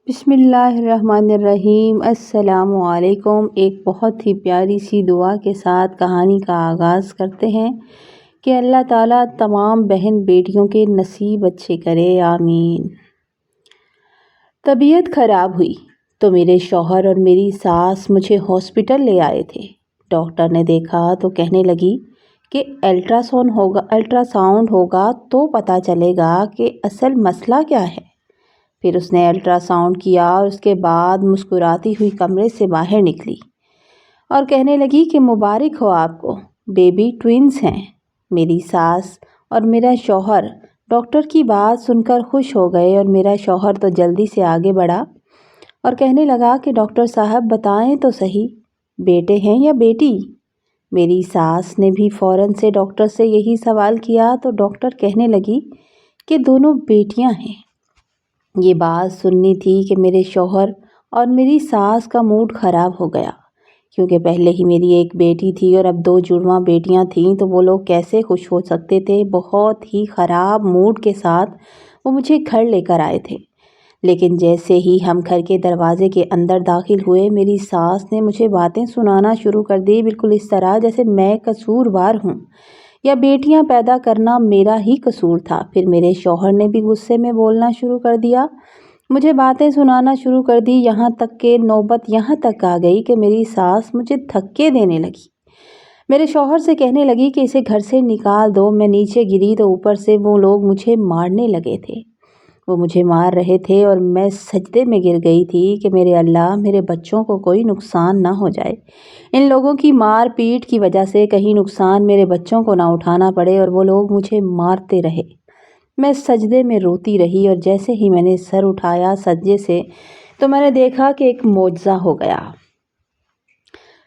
بسم اللہ الرحمن الرحیم۔ السلام علیکم۔ ایک بہت ہی پیاری سی دعا کے ساتھ کہانی کا آغاز کرتے ہیں کہ اللہ تعالیٰ تمام بہن بیٹیوں کے نصیب اچھے کرے، آمین۔ طبیعت خراب ہوئی تو میرے شوہر اور میری ساس مجھے ہاسپٹل لے آئے تھے۔ ڈاکٹر نے دیکھا تو کہنے لگی کہ الٹرا ساؤنڈ ہوگا تو پتہ چلے گا کہ اصل مسئلہ کیا ہے۔ پھر اس نے الٹرا ساؤنڈ کیا اور اس کے بعد مسکراتی ہوئی کمرے سے باہر نکلی اور کہنے لگی کہ مبارک ہو آپ کو، بیبی ٹوئنز ہیں۔ میری ساس اور میرا شوہر ڈاکٹر کی بات سن کر خوش ہو گئے اور میرا شوہر تو جلدی سے آگے بڑھا اور کہنے لگا کہ ڈاکٹر صاحب بتائیں تو صحیح، بیٹے ہیں یا بیٹی؟ میری ساس نے بھی فوراً سے ڈاکٹر سے یہی سوال کیا تو ڈاکٹر کہنے لگی کہ دونوں بیٹیاں ہیں۔ یہ بات سننی تھی کہ میرے شوہر اور میری ساس کا موڈ خراب ہو گیا، کیونکہ پہلے ہی میری ایک بیٹی تھی اور اب 2 جڑواں بیٹیاں تھیں، تو وہ لوگ کیسے خوش ہو سکتے تھے۔ بہت ہی خراب موڈ کے ساتھ وہ مجھے گھر لے کر آئے تھے، لیکن جیسے ہی ہم گھر کے دروازے کے اندر داخل ہوئے، میری ساس نے مجھے باتیں سنانا شروع کر دی، بالکل اس طرح جیسے میں قصوروار ہوں یا بیٹیاں پیدا کرنا میرا ہی قصور تھا۔ پھر میرے شوہر نے بھی غصے میں بولنا شروع کر دیا، مجھے باتیں سنانا شروع کر دی، یہاں تک کہ نوبت یہاں تک آ گئی کہ میری ساس مجھے دھکے دینے لگی۔ میرے شوہر سے کہنے لگی کہ اسے گھر سے نکال دو۔ میں نیچے گری تو اوپر سے وہ لوگ مجھے مارنے لگے تھے۔ وہ مجھے مار رہے تھے اور میں سجدے میں گر گئی تھی کہ میرے اللہ، میرے بچوں کو کوئی نقصان نہ ہو جائے، ان لوگوں کی مار پیٹ کی وجہ سے کہیں نقصان میرے بچوں کو نہ اٹھانا پڑے اور وہ لوگ مجھے مارتے رہے۔ میں سجدے میں روتی رہی اور جیسے ہی میں نے سر اٹھایا سجدے سے تو میں نے دیکھا کہ ایک معجزہ ہو گیا۔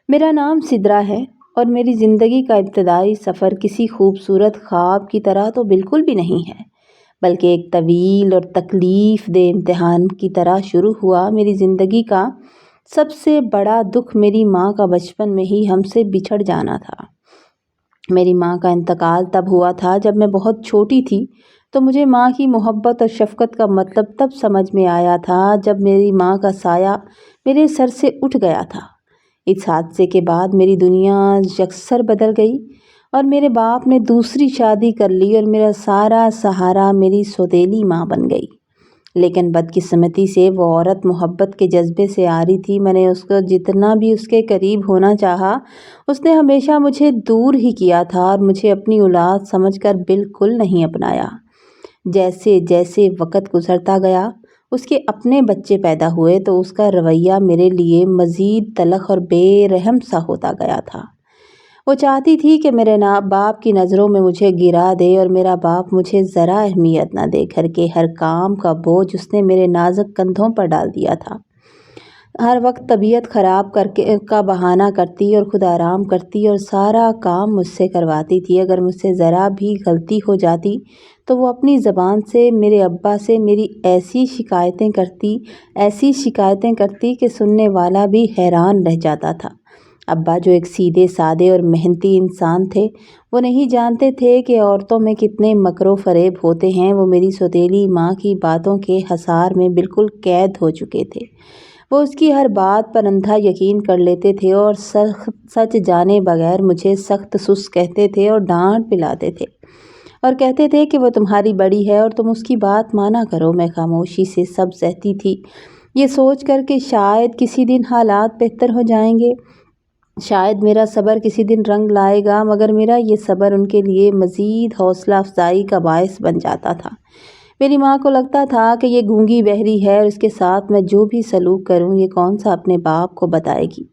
میرا نام سدرا ہے اور میری زندگی کا ابتدائی سفر کسی خوبصورت خواب کی طرح تو بالکل بھی نہیں ہے، بلکہ ایک طویل اور تکلیف دہ امتحان کی طرح شروع ہوا۔ میری زندگی کا سب سے بڑا دکھ میری ماں کا بچپن میں ہی ہم سے بچھڑ جانا تھا۔ میری ماں کا انتقال تب ہوا تھا جب میں بہت چھوٹی تھی، تو مجھے ماں کی محبت اور شفقت کا مطلب تب سمجھ میں آیا تھا جب میری ماں کا سایہ میرے سر سے اٹھ گیا تھا۔ اس حادثے کے بعد میری دنیا یکسر بدل گئی اور میرے باپ نے دوسری شادی کر لی اور میرا سارا سہارا میری سوتیلی ماں بن گئی۔ لیکن بدقسمتی سے وہ عورت محبت کے جذبے سے عاری تھی۔ میں نے اس کو جتنا بھی اس کے قریب ہونا چاہا، اس نے ہمیشہ مجھے دور ہی کیا تھا اور مجھے اپنی اولاد سمجھ کر بالکل نہیں اپنایا۔ جیسے جیسے وقت گزرتا گیا، اس کے اپنے بچے پیدا ہوئے تو اس کا رویہ میرے لیے مزید تلخ اور بے رحم سا ہوتا گیا تھا۔ وہ چاہتی تھی کہ میرے باپ کی نظروں میں مجھے گرا دے اور میرا باپ مجھے ذرا اہمیت نہ دے۔ گھر کے ہر کام کا بوجھ اس نے میرے نازک کندھوں پر ڈال دیا تھا۔ ہر وقت طبیعت خراب کا بہانہ کرتی اور خود آرام کرتی اور سارا کام مجھ سے کرواتی تھی۔ اگر مجھ سے ذرا بھی غلطی ہو جاتی تو وہ اپنی زبان سے میرے ابا سے میری ایسی شکایتیں کرتی کہ سننے والا بھی حیران رہ جاتا تھا۔ ابا جو ایک سیدھے سادے اور محنتی انسان تھے، وہ نہیں جانتے تھے کہ عورتوں میں کتنے مکر و فریب ہوتے ہیں۔ وہ میری سوتیلی ماں کی باتوں کے حصار میں بالکل قید ہو چکے تھے۔ وہ اس کی ہر بات پر اندھا یقین کر لیتے تھے اور سچ جانے بغیر مجھے سخت سست کہتے تھے اور ڈانٹ پلاتے تھے اور کہتے تھے کہ وہ تمہاری بڑی ہے اور تم اس کی بات مانا کرو۔ میں خاموشی سے سب سہتی تھی، یہ سوچ کر کہ شاید کسی دن حالات بہتر ہو جائیں گے، شاید میرا صبر کسی دن رنگ لائے گا، مگر میرا یہ صبر ان کے لیے مزید حوصلہ افزائی کا باعث بن جاتا تھا۔ میری ماں کو لگتا تھا کہ یہ گونگی بہری ہے اور اس کے ساتھ میں جو بھی سلوک کروں یہ کون سا اپنے باپ کو بتائے گی۔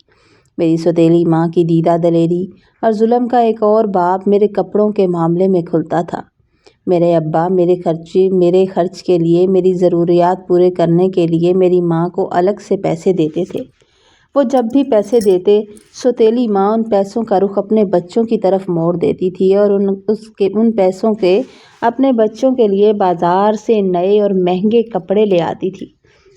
میری سوتیلی ماں کی دیدہ دلیری اور ظلم کا ایک اور باب میرے کپڑوں کے معاملے میں کھلتا تھا۔ میرے ابا میرے خرچ کے لیے، میری ضروریات پورے کرنے کے لیے میری ماں کو الگ سے پیسے دیتے تھے۔ وہ جب بھی پیسے دیتے، سوتیلی ماں ان پیسوں کا رخ اپنے بچوں کی طرف موڑ دیتی تھی اور ان پیسوں کے اپنے بچوں کے لیے بازار سے نئے اور مہنگے کپڑے لے آتی تھی،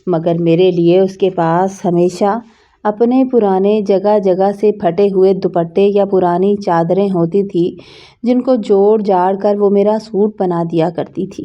مگر میرے لیے اس کے پاس ہمیشہ اپنے پرانے جگہ سے پھٹے ہوئے دوپٹے یا پرانی چادریں ہوتی تھی، جن کو جوڑ جاڑ کر وہ میرا سوٹ بنا دیا کرتی تھی۔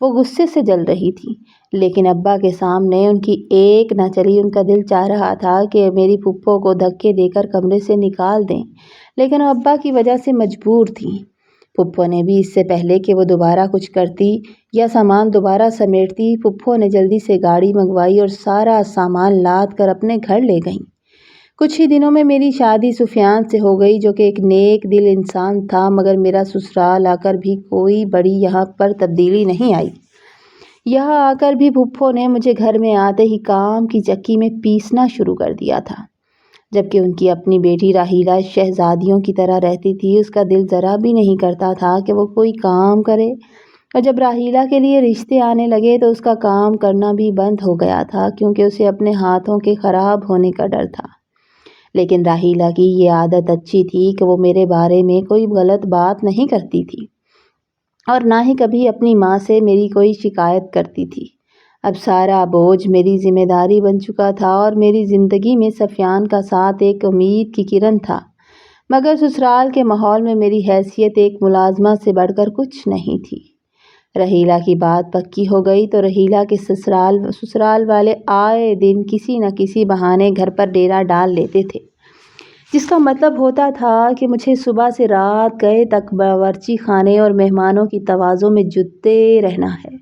وہ غصے سے جل رہی تھی، لیکن ابا کے سامنے ان کی ایک نہ چلی۔ ان کا دل چاہ رہا تھا کہ میری پھپھو کو دھکے دے کر کمرے سے نکال دیں، لیکن وہ ابا کی وجہ سے مجبور تھیں۔ پھپھو نے بھی اس سے پہلے کہ وہ دوبارہ کچھ کرتی یا سامان دوبارہ سمیٹتی، پھپھو نے جلدی سے گاڑی منگوائی اور سارا سامان لاد کر اپنے گھر لے گئیں۔ کچھ ہی دنوں میں میری شادی سفیان سے ہو گئی، جو کہ ایک نیک دل انسان تھا، مگر میرا سسرال آ کر بھی کوئی بڑی یہاں پر تبدیلی نہیں آئی۔ یہاں آ کر بھی پھپھو نے مجھے گھر میں آتے ہی کام کی چکی میں پیسنا شروع کر دیا تھا، جبکہ ان کی اپنی بیٹی راحیلہ شہزادیوں کی طرح رہتی تھی۔ اس کا دل ذرا بھی نہیں کرتا تھا کہ وہ کوئی کام کرے، اور جب راحیلہ کے لیے رشتے آنے لگے تو اس کا کام کرنا بھی بند ہو گیا تھا، کیونکہ اسے اپنے ہاتھوں کے خراب ہونے کا ڈر تھا۔ لیکن راحیلہ کی یہ عادت اچھی تھی کہ وہ میرے بارے میں کوئی غلط بات نہیں کرتی تھی، اور نہ ہی کبھی اپنی ماں سے میری کوئی شکایت کرتی تھی۔ اب سارا بوجھ میری ذمہ داری بن چکا تھا، اور میری زندگی میں سفیان کا ساتھ ایک امید کی کرن تھا، مگر سسرال کے ماحول میں میری حیثیت ایک ملازمہ سے بڑھ کر کچھ نہیں تھی۔ رحیلہ کی بات پکی ہو گئی تو رحیلہ کے سسرال والے آئے دن کسی نہ کسی بہانے گھر پر ڈیرا ڈال لیتے تھے، جس کا مطلب ہوتا تھا کہ مجھے صبح سے رات گئے تک باورچی خانے اور مہمانوں کی توازوں میں جٹے رہنا ہے،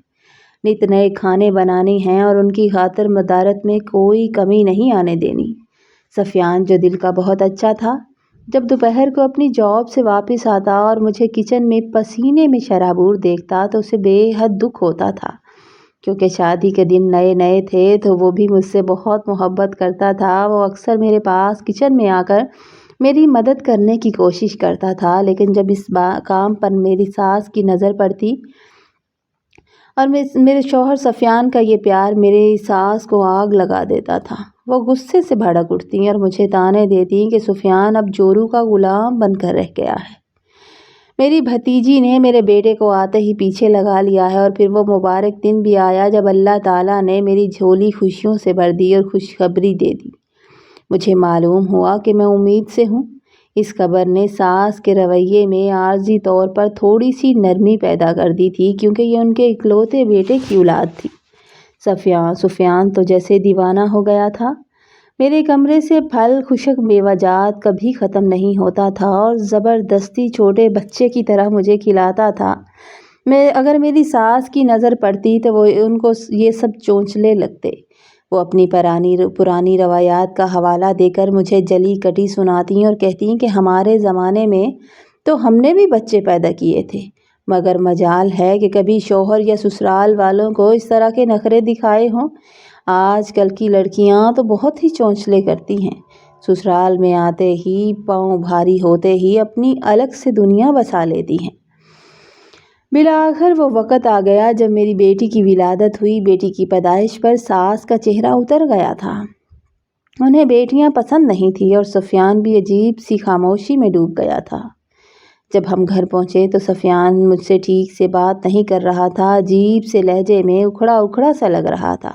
نت نئے کھانے بنانے ہیں اور ان کی خاطر مدارت میں کوئی کمی نہیں آنے دینی۔ سفیان، جو دل کا بہت اچھا تھا، جب دوپہر کو اپنی جاب سے واپس آتا اور مجھے کچن میں پسینے میں شرابور دیکھتا تو اسے بے حد دکھ ہوتا تھا، کیونکہ شادی کے دن نئے نئے تھے تو وہ بھی مجھ سے بہت محبت کرتا تھا۔ وہ اکثر میرے پاس کچن میں آ کر میری مدد کرنے کی کوشش کرتا تھا، لیکن جب اس کام پر میری ساس کی نظر پڑتی اور میرے شوہر سفیان کا یہ پیار میری ساس کو آگ لگا دیتا تھا، وہ غصے سے بھڑک اٹھتی اور مجھے طعنے دیتی کہ سفیان اب جورو کا غلام بن کر رہ گیا ہے۔ میری بھتیجی نے میرے بیٹے کو آتے ہی پیچھے لگا لیا ہے، اور پھر وہ مبارک دن بھی آیا جب اللہ تعالیٰ نے میری جھولی خوشیوں سے بھر دی اور خوشخبری دے دی۔ مجھے معلوم ہوا کہ میں امید سے ہوں۔ اس خبر نے ساس کے رویے میں عارضی طور پر تھوڑی سی نرمی پیدا کر دی تھی، کیونکہ یہ ان کے اکلوتے بیٹے کی اولاد تھی۔ سفیان تو جیسے دیوانہ ہو گیا تھا۔ میرے کمرے سے پھل خشک میوہ جات کبھی ختم نہیں ہوتا تھا اور زبردستی چھوٹے بچے کی طرح مجھے کھلاتا تھا۔ اگر میری ساس کی نظر پڑتی تو وہ ان کو یہ سب چونچلے لگتے۔ وہ اپنی پرانی روایات کا حوالہ دے کر مجھے جلی کٹی سناتی اور کہتی کہ ہمارے زمانے میں تو ہم نے بھی بچے پیدا کیے تھے، مگر مجال ہے کہ کبھی شوہر یا سسرال والوں کو اس طرح کے نخرے دکھائے ہوں۔ آج کل کی لڑکیاں تو بہت ہی چونچلے کرتی ہیں، سسرال میں آتے ہی پاؤں بھاری ہوتے ہی اپنی الگ سے دنیا بسا لیتی ہیں۔ بالآخر وہ وقت آ گیا جب میری بیٹی کی ولادت ہوئی۔ بیٹی کی پیدائش پر ساس کا چہرہ اتر گیا تھا۔ انہیں بیٹیاں پسند نہیں تھیں اور سفیان بھی عجیب سی خاموشی میں ڈوب گیا تھا۔ جب ہم گھر پہنچے تو سفیان مجھ سے ٹھیک سے بات نہیں کر رہا تھا، عجیب سے لہجے میں اکھڑا اکھڑا سا لگ رہا تھا۔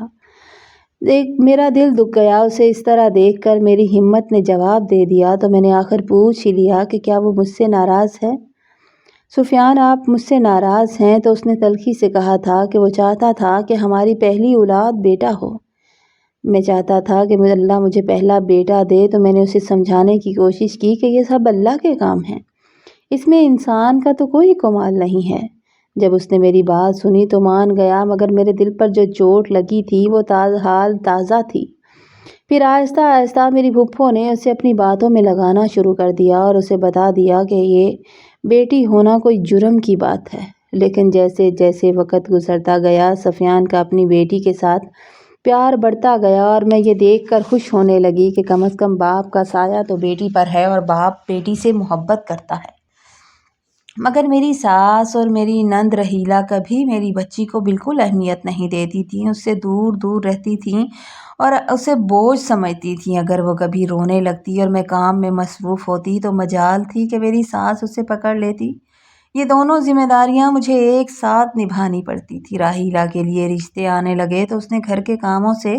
میرا دل دکھ گیا اسے اس طرح دیکھ کر۔ میری ہمت نے جواب دے دیا تو میں نے آخر پوچھ ہی لیا کہ کیا وہ مجھ سے ناراض ہے؟ سفیان، آپ مجھ سے ناراض ہیں؟ تو اس نے تلخی سے کہا تھا کہ وہ چاہتا تھا کہ ہماری پہلی اولاد بیٹا ہو۔ میں چاہتا تھا کہ اللہ مجھے پہلا بیٹا دے، تو میں نے اسے سمجھانے کی کوشش کی کہ یہ سب اللہ کے کام ہیں، اس میں انسان کا تو کوئی کمال نہیں ہے۔ جب اس نے میری بات سنی تو مان گیا، مگر میرے دل پر جو چوٹ لگی تھی وہ حال تازہ تھی۔ پھر آہستہ آہستہ میری پھپھو نے اسے اپنی باتوں میں لگانا شروع کر دیا اور اسے بتا دیا کہ یہ بیٹی ہونا کوئی جرم کی بات ہے۔ لیکن جیسے جیسے وقت گزرتا گیا، سفیان کا اپنی بیٹی کے ساتھ پیار بڑھتا گیا، اور میں یہ دیکھ کر خوش ہونے لگی کہ کم از کم باپ کا سایہ تو بیٹی پر ہے اور باپ بیٹی سے محبت کرتا ہے۔ مگر میری ساس اور میری نند رحیلہ کبھی میری بچی کو بالکل اہمیت نہیں دیتی تھیں، اس سے دور دور رہتی تھیں اور اسے بوجھ سمجھتی تھیں۔ اگر وہ کبھی رونے لگتی اور میں کام میں مصروف ہوتی تو مجال تھی کہ میری ساس اسے پکڑ لیتی۔ یہ دونوں ذمہ داریاں مجھے ایک ساتھ نبھانی پڑتی تھی۔ راحیلہ کے لیے رشتے آنے لگے تو اس نے گھر کے کاموں سے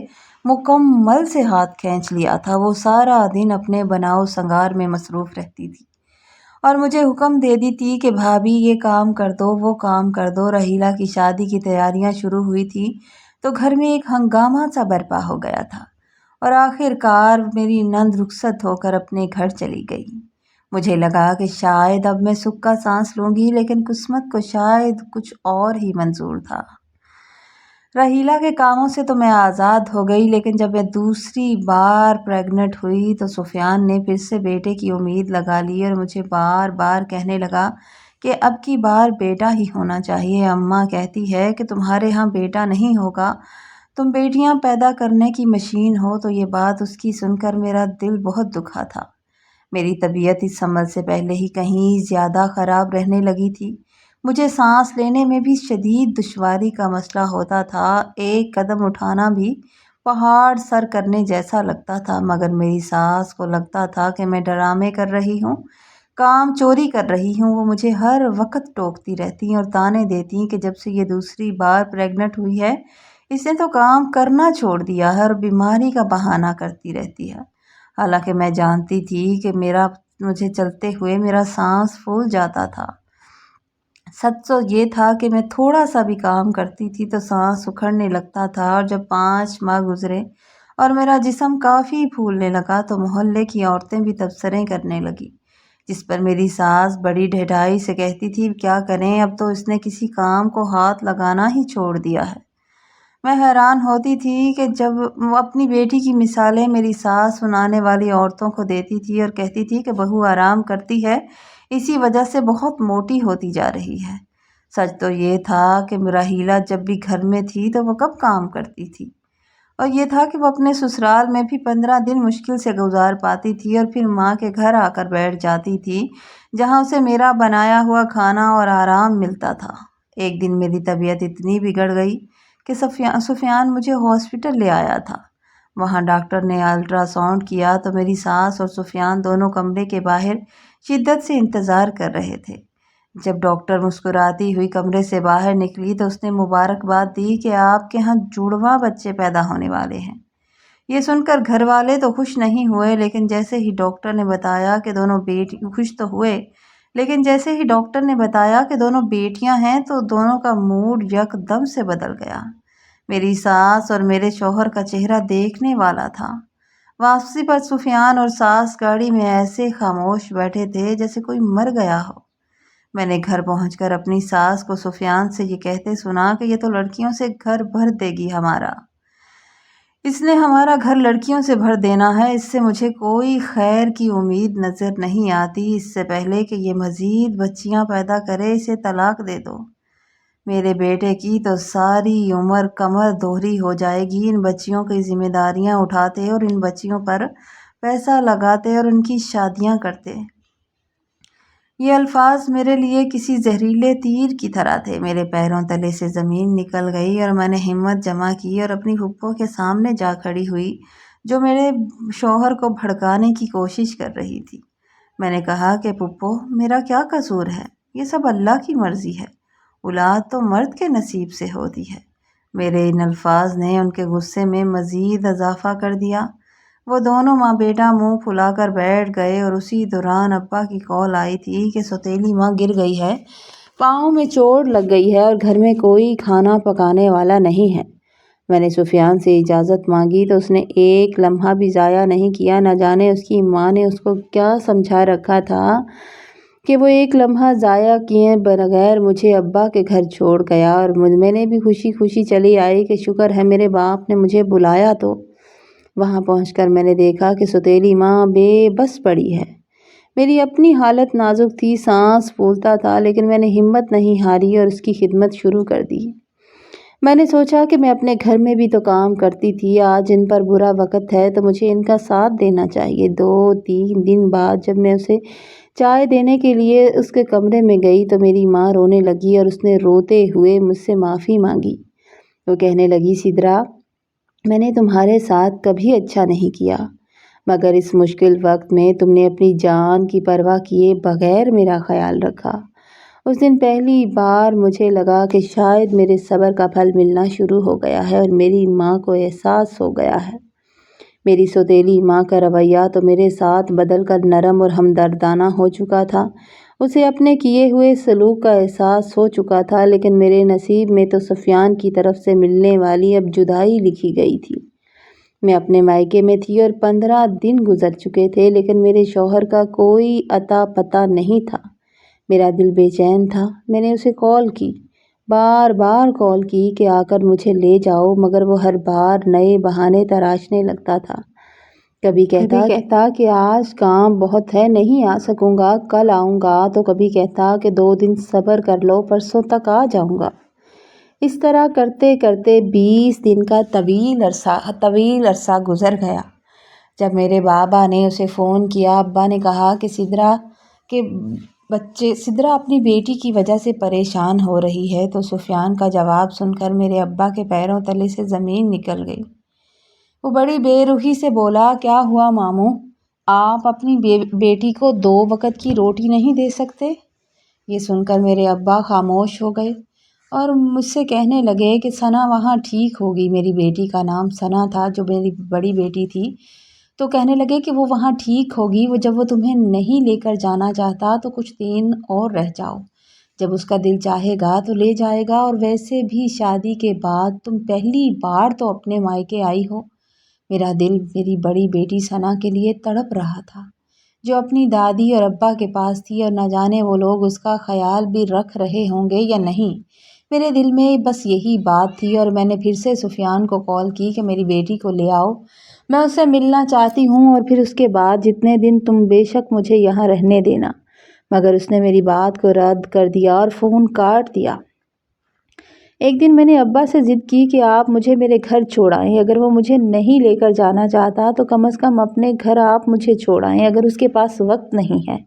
مکمل سے ہاتھ کھینچ لیا تھا۔ وہ سارا دن اپنے بناؤ سنگار میں مصروف رہتی تھی اور مجھے حکم دے دی تھی کہ بھابھی یہ کام کر دو وہ کام کر دو۔ رحیلہ کی شادی کی تیاریاں شروع ہوئی تھی تو گھر میں ایک ہنگامہ سا برپا ہو گیا تھا، اور آخر کار میری نند رخصت ہو کر اپنے گھر چلی گئی۔ مجھے لگا کہ شاید اب میں سکھ کا سانس لوں گی، لیکن قسمت کو شاید کچھ اور ہی منظور تھا۔ رحیلہ کے کاموں سے تو میں آزاد ہو گئی، لیکن جب میں دوسری بار پریگننٹ ہوئی تو سفیان نے پھر سے بیٹے کی امید لگا لی اور مجھے بار بار کہنے لگا کہ اب کی بار بیٹا ہی ہونا چاہیے۔ اماں کہتی ہے کہ تمہارے ہاں بیٹا نہیں ہوگا، تم بیٹیاں پیدا کرنے کی مشین ہو۔ تو یہ بات اس کی سن کر میرا دل بہت دکھا تھا۔ میری طبیعت اس حمل سے پہلے ہی کہیں زیادہ خراب رہنے لگی تھی۔ مجھے سانس لینے میں بھی شدید دشواری کا مسئلہ ہوتا تھا، ایک قدم اٹھانا بھی پہاڑ سر کرنے جیسا لگتا تھا۔ مگر میری ساس کو لگتا تھا کہ میں ڈرامے کر رہی ہوں، کام چوری کر رہی ہوں۔ وہ مجھے ہر وقت ٹوکتی رہتی اور تانے دیتی کہ جب سے یہ دوسری بار پریگننٹ ہوئی ہے اس نے تو کام کرنا چھوڑ دیا ہے اور بیماری کا بہانہ کرتی رہتی ہے۔ حالانکہ میں جانتی تھی کہ مجھے چلتے ہوئے میرا سانس پھول جاتا تھا۔ سچ تو یہ تھا کہ میں تھوڑا سا بھی کام کرتی تھی تو سانس اکھڑنے لگتا تھا، اور جب 5 ماہ گزرے اور میرا جسم کافی پھولنے لگا تو محلے کی عورتیں بھی تبصرے کرنے لگی، جس پر میری ساس بڑی ڈھیڈائی سے کہتی تھی کیا کریں، اب تو اس نے کسی کام کو ہاتھ لگانا ہی چھوڑ دیا ہے۔ میں حیران ہوتی تھی کہ جب وہ اپنی بیٹی کی مثالیں میری ساس سنانے والی عورتوں کو دیتی تھی اور کہتی تھی کہ بہو آرام کرتی ہے، اسی وجہ سے بہت موٹی ہوتی جا رہی ہے۔ سچ تو یہ تھا کہ رحیلہ جب بھی گھر میں تھی تو وہ کب کام کرتی تھی، اور یہ تھا کہ وہ اپنے سسرال میں بھی 15 دن مشکل سے گزار پاتی تھی اور پھر ماں کے گھر آ کر بیٹھ جاتی تھی، جہاں اسے میرا بنایا ہوا کھانا اور آرام ملتا تھا۔ ایک دن میری طبیعت اتنی بگڑ گئی کہ سفیان مجھے ہاسپٹل لے آیا تھا۔ وہاں ڈاکٹر نے الٹرا ساؤنڈ کیا تو میری ساس اور سفیان دونوں کمرے کے باہر شدت سے انتظار کر رہے تھے۔ جب ڈاکٹر مسکراتی ہوئی کمرے سے باہر نکلی تو اس نے مبارکباد دی کہ آپ کے ہاں جڑواں بچے پیدا ہونے والے ہیں۔ یہ سن کر گھر والے تو خوش نہیں ہوئے، لیکن جیسے ہی ڈاکٹر نے بتایا کہ دونوں بیٹیاں ہیں تو دونوں کا موڈ یک دم سے بدل گیا۔ میری ساس اور میرے شوہر کا چہرہ دیکھنے والا تھا۔ واپسی پر سفیان اور ساس گاڑی میں ایسے خاموش بیٹھے تھے جیسے کوئی مر گیا ہو۔ میں نے گھر پہنچ کر اپنی ساس کو سفیان سے یہ کہتے سنا کہ یہ تو لڑکیوں سے گھر بھر دے گی ہمارا، اس نے ہمارا گھر لڑکیوں سے بھر دینا ہے، اس سے مجھے کوئی خیر کی امید نظر نہیں آتی، اس سے پہلے کہ یہ مزید بچیاں پیدا کرے اسے طلاق دے دو۔ میرے بیٹے کی تو ساری عمر کمر دوہری ہو جائے گی، ان بچیوں کی ذمہ داریاں اٹھاتے اور ان بچیوں پر پیسہ لگاتے اور ان کی شادیاں کرتے۔ یہ الفاظ میرے لیے کسی زہریلے تیر کی طرح تھے۔ میرے پیروں تلے سے زمین نکل گئی اور میں نے ہمت جمع کی اور اپنی پھپھو کے سامنے جا کھڑی ہوئی، جو میرے شوہر کو بھڑکانے کی کوشش کر رہی تھی۔ میں نے کہا کہ پھپھو، میرا کیا قصور ہے؟ یہ سب اللہ کی مرضی ہے، اولاد تو مرد کے نصیب سے ہوتی ہے۔ میرے ان الفاظ نے ان کے غصے میں مزید اضافہ کر دیا۔ وہ دونوں ماں بیٹا منہ پھلا کر بیٹھ گئے اور اسی دوران ابا کی کال آئی تھی کہ سوتیلی ماں گر گئی ہے، پاؤں میں چوٹ لگ گئی ہے اور گھر میں کوئی کھانا پکانے والا نہیں ہے۔ میں نے سفیان سے اجازت مانگی تو اس نے ایک لمحہ بھی ضائع نہیں کیا۔ نہ جانے اس کی ماں نے اس کو کیا سمجھا رکھا تھا کہ وہ ایک لمحہ ضائع کیے بغیر مجھے ابا کے گھر چھوڑ گیا، اور میں نے بھی خوشی خوشی چلی آئی کہ شکر ہے میرے باپ نے مجھے بلایا تو۔ وہاں پہنچ کر میں نے دیکھا کہ سوتیلی ماں بے بس پڑی ہے۔ میری اپنی حالت نازک تھی، سانس پھولتا تھا، لیکن میں نے ہمت نہیں ہاری اور اس کی خدمت شروع کر دی۔ میں نے سوچا کہ میں اپنے گھر میں بھی تو کام کرتی تھی، آج ان پر برا وقت ہے تو مجھے ان کا ساتھ دینا چاہیے۔ 2-3 دن بعد جب میں اسے چائے دینے کے لیے اس کے کمرے میں گئی تو میری ماں رونے لگی اور اس نے روتے ہوئے مجھ سے معافی مانگی۔ وہ کہنے لگی سدرا، میں نے تمہارے ساتھ کبھی اچھا نہیں کیا، مگر اس مشکل وقت میں تم نے اپنی جان کی پرواہ کیے بغیر میرا خیال رکھا۔ اس دن پہلی بار مجھے لگا کہ شاید میرے صبر کا پھل ملنا شروع ہو گیا ہے اور میری ماں کو احساس ہو گیا ہے۔ میری سوتیلی ماں کا رویہ تو میرے ساتھ بدل کر نرم اور ہمدردانہ ہو چکا تھا۔ اسے اپنے کیے ہوئے سلوک کا احساس ہو چکا تھا، لیکن میرے نصیب میں تو سفیان کی طرف سے ملنے والی اب جدائی لکھی گئی تھی۔ میں اپنے مائکے میں تھی اور 15 دن گزر چکے تھے، لیکن میرے شوہر کا کوئی اتا پتہ نہیں تھا۔ میرا دل بے چین تھا۔ میں نے اسے کال کی، بار بار کال کی کہ آ کر مجھے لے جاؤ، مگر وہ ہر بار نئے بہانے تراشنے لگتا تھا۔ کبھی کہتا کہ آج کام بہت ہے، نہیں آ سکوں گا، کل آؤں گا، تو کبھی کہتا کہ 2 دن صبر کر لو، پرسوں تک آ جاؤں گا۔ اس طرح کرتے کرتے 20 دن کا طویل عرصہ گزر گیا۔ جب میرے بابا نے اسے فون کیا، ابا نے کہا کہ سدرا اپنی بیٹی کی وجہ سے پریشان ہو رہی ہے، تو سفیان کا جواب سن کر میرے ابا کے پیروں تلے سے زمین نکل گئی۔ وہ بڑی بے رحمی سے بولا، کیا ہوا ماموں؟ آپ اپنی بیٹی کو 2 وقت کی روٹی نہیں دے سکتے؟ یہ سن کر میرے ابا خاموش ہو گئے اور مجھ سے کہنے لگے کہ ثنا وہاں ٹھیک ہوگی۔ میری بیٹی کا نام ثنا تھا، جو میری بڑی بیٹی تھی، تو کہنے لگے کہ وہ وہاں ٹھیک ہوگی، جب وہ تمہیں نہیں لے کر جانا چاہتا تو کچھ دن اور رہ جاؤ، جب اس کا دل چاہے گا تو لے جائے گا، اور ویسے بھی شادی کے بعد تم پہلی بار تو اپنے مائکے آئی ہو۔ میرا دل میری بڑی بیٹی ثنا کے لیے تڑپ رہا تھا، جو اپنی دادی اور ابا کے پاس تھی، اور نہ جانے وہ لوگ اس کا خیال بھی رکھ رہے ہوں گے یا نہیں۔ میرے دل میں بس یہی بات تھی، اور میں نے پھر سے سفیان کو کال کی کہ میری بیٹی کو لے آؤ، میں اس سے ملنا چاہتی ہوں، اور پھر اس کے بعد جتنے دن تم بے شک مجھے یہاں رہنے دینا۔ مگر اس نے میری بات کو رد کر دیا اور فون کاٹ دیا۔ ایک دن میں نے ابا سے ضد کی کہ آپ مجھے میرے گھر چھوڑائیں، اگر وہ مجھے نہیں لے کر جانا چاہتا تو کم از کم اپنے گھر آپ مجھے چھوڑائیں، اگر اس کے پاس وقت نہیں ہے۔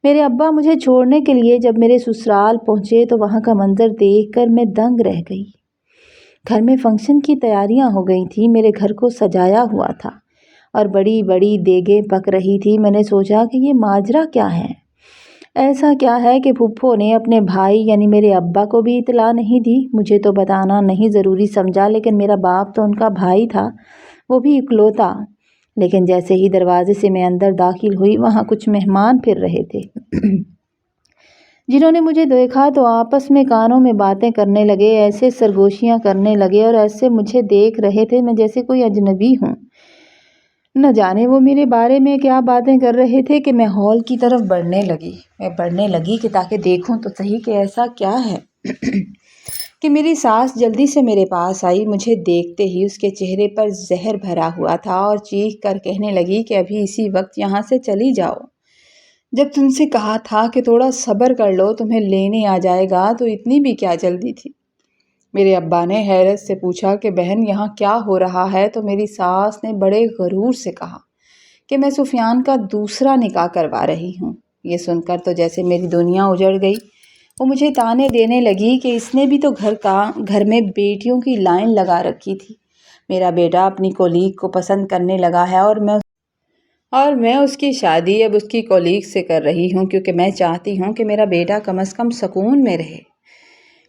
میرے ابا مجھے چھوڑنے کے لیے جب میرے سسرال پہنچے تو وہاں کا منظر دیکھ کر میں دنگ رہ گئی۔ گھر میں فنکشن کی تیاریاں ہو گئی تھیں، میرے گھر کو سجایا ہوا تھا اور بڑی بڑی دیگیں پک رہی تھی۔ میں نے سوچا کہ یہ ماجرا کیا ہے؟ ایسا کیا ہے کہ پھپھو نے اپنے بھائی یعنی میرے ابا کو بھی اطلاع نہیں دی؟ مجھے تو بتانا نہیں ضروری سمجھا، لیکن میرا باپ تو ان کا بھائی تھا، وہ بھی اکلوتا۔ لیکن جیسے ہی دروازے سے میں اندر داخل ہوئی، وہاں کچھ مہمان پھر رہے تھے جنہوں نے مجھے دیکھا تو آپس میں کانوں میں باتیں کرنے لگے، ایسے سرگوشیاں کرنے لگے اور ایسے مجھے دیکھ رہے تھے میں جیسے کوئی اجنبی ہوں۔ نہ جانے وہ میرے بارے میں کیا باتیں کر رہے تھے کہ میں ہال کی طرف بڑھنے لگی کہ تاکہ دیکھوں تو صحیح کہ ایسا کیا ہے کہ میری ساس جلدی سے میرے پاس آئی۔ مجھے دیکھتے ہی اس کے چہرے پر زہر بھرا ہوا تھا اور چیخ کر کہنے لگی کہ ابھی اسی وقت یہاں سے چلی جاؤ، جب تم سے کہا تھا کہ تھوڑا صبر کر لو، تمہیں لینے آ جائے گا، تو اتنی بھی کیا جلدی تھی؟ میرے ابا نے حیرت سے پوچھا کہ بہن یہاں کیا ہو رہا ہے؟ تو میری ساس نے بڑے غرور سے کہا کہ میں سفیان کا دوسرا نکاح کروا رہی ہوں۔ یہ سن کر تو جیسے میری دنیا اجڑ گئی۔ وہ مجھے تانے دینے لگی کہ اس نے بھی تو گھر میں بیٹیوں کی لائن لگا رکھی تھی۔ میرا بیٹا اپنی کولیگ کو پسند کرنے لگا ہے اور میں اس کی شادی اب اس کی کولیگ سے کر رہی ہوں، کیونکہ میں چاہتی ہوں کہ میرا بیٹا کم از کم سکون میں رہے۔